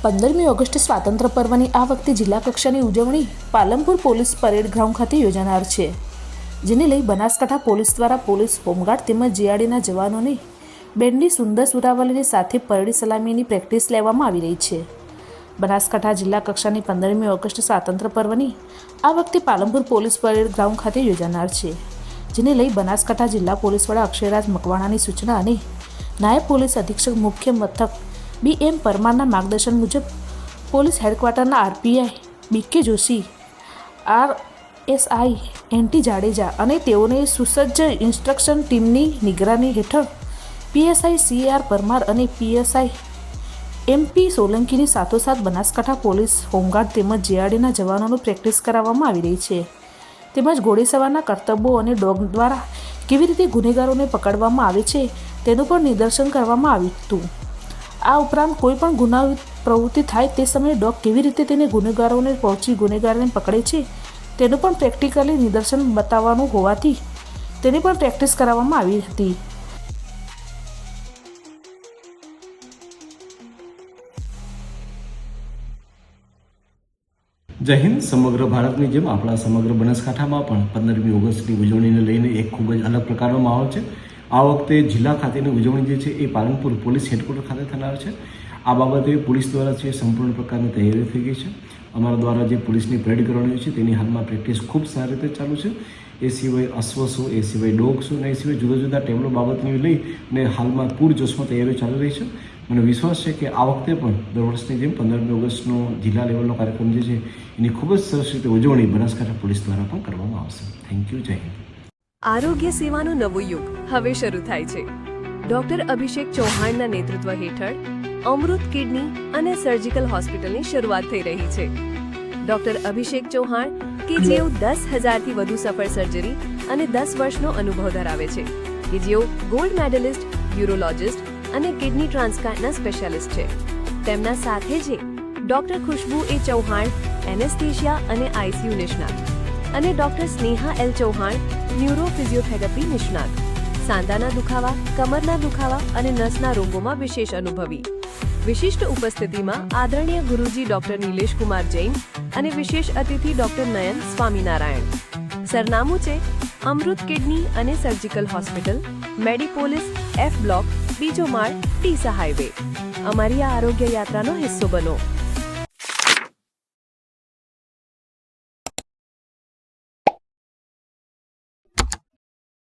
15મી August સ્વાતંત્ર્ય પર્વની આ વખતે જિલ્લા કક્ષાની ઉજવણી પાલનપુર પોલીસ પરેડ ગ્રાઉન્ડ ખાતે યોજાનાર છે, જેને લઈ બનાસકાંઠા પોલીસ દ્વારા પોલીસ હોમગાર્ડ તેમજ જીઆરડીના જવાનોને બેન્ડની સુંદર સુરાવલીની સાથે પરેડ સલામીની પ્રેક્ટિસ લેવામાં આવી રહી છે. બનાસકાંઠા જિલ્લા કક્ષાની 15મી ઓગસ્ટ સ્વાતંત્ર્ય પર્વની આ વખતે પાલનપુર પોલીસ પરેડ ગ્રાઉન્ડ ખાતે યોજાનાર છે, જેને લઈ બનાસકાંઠા જિલ્લા પોલીસ વડા અક્ષયરાજ મકવાણાની સૂચના અને નાયબ પોલીસ અધિક્ષક મુખ્ય મથક BM પરમારના માર્ગદર્શન મુજબ પોલીસ હેડક્વાર્ટરના RPI BK Joshi, RSI NT Jadeja અને તેઓને સુસજ્જ ઇન્સ્ટ્રક્શન ટીમની નિગરાની હેઠળ PSI CR પરમાર અને PSI MP સોલંકીની સાથોસાથ બનાસકાંઠા પોલીસ હોમગાર્ડ તેમજ જીઆરડીના જવાનોનું પ્રેક્ટિસ કરાવવામાં આવી રહી છે, તેમજ ઘોડેસવારના કર્તવ્યો અને ડોગ દ્વારા કેવી રીતે ગુનેગારોને પકડવામાં આવે છે તેનું પણ નિદર્શન કરવામાં આવ્યું હતું. આ ઉપરાંત કોઈ પણ ગુનાહિત પ્રવૃત્તિ થાય તે સમયે ડોગ કેવી રીતે તેને ગુનેગારોને પહોંચી ગુનેગારને પકડે છે તેનું પણ પ્રેક્ટિકલી નિદર્શન બતાવવાનું હોવાથી તેની પણ પ્રેક્ટિસ કરાવવામાં આવી હતી. જય હિન્દ. સમગ્ર ભારતની જેમ આપણા સમગ્ર બનાસકાંઠામાં પણ 15મી ઓગસ્ટની ઉજવણીને લઈને એક ખૂબ જ અલગ પ્રકારનો માહોલ છે. આ વખતે જિલ્લા ખાતેની ઉજવણી જે છે એ પાલનપુર પોલીસ હેડક્વાર્ટર ખાતે થનાર છે. આ બાબતે પોલીસ દ્વારા છે સંપૂર્ણ પ્રકારની તૈયારી થઈ ગઈ છે. અમારા દ્વારા જે પોલીસની પરેડ કરવાની છે તેની હાલમાં પ્રેક્ટિસ ખૂબ સારી રીતે ચાલુ છે. એ સિવાય અશ્વ શો, એ સિવાય ડોગ શો અને એ સિવાય જુદા જુદા ટેબલો બાબતની લઈને હાલમાં પૂરજોશમાં તૈયારીઓ ચાલી રહી છે. મને વિશ્વાસ છે કે આ વખતે પણ દર વર્ષની જેમ 15મી ઓગસ્ટનો જિલ્લા લેવલનો કાર્યક્રમ જે છે એની ખૂબ જ સરસ રીતે ઉજવણી બનાસકાંઠા પોલીસ દ્વારા પણ કરવામાં આવશે. Thank you. જય હિન્દ. આરોગ્ય સેવાનો નવો યુગ હવે શરૂ થાય છે. ડોક્ટર અભિષેક ચૌહાણના નેતૃત્વ હેઠળ અમૃત કિડની અને સર્જિકલ હોસ્પિટલની શરૂઆત થઈ રહી છે. ડોક્ટર અભિષેક ચૌહાણ કે જેઓ 10,000થી વધુ સફળ સર્જરી અને 10 વર્ષનો અનુભવ ધરાવે છે, કે જેઓ ગોલ્ડ મેડલિસ્ટ, યુરોલોજિસ્ટ અને કિડની ટ્રાન્સપ્લાન્ટના સ્પેશિયાલિસ્ટ છે. તેમના સાથે છે ડોક્ટર ખુશ્બુ એ ચૌહાણ, એનેસ્થેશિયા અને ICU નિષ્ણાત, અને doctor Sneha L Chauhan, neuro physiotherapy નિષ્ણાત. સાંધાના દુખાવા, કમરના દુખાવા અને નસના રોગોમાં વિશેષ અનુભવી. વિશિષ્ટ ઉપસ્થિતિમાં આદરણીય ગુરુજી ડોક્ટર નિલેશ કુમાર જૈન અને વિશેષ અતિથિ ડોક્ટર નયન સ્વામિનારાયણ. સરનામું છે અમૃત કિડની અને સર્જિકલ હોસ્પિટલ, મેડીપોલિસ F બ્લોક, બીજો માળ, ટીસા હાઈવે. અમારી આ આરોગ્ય યાત્રાનો હિસ્સો બનો.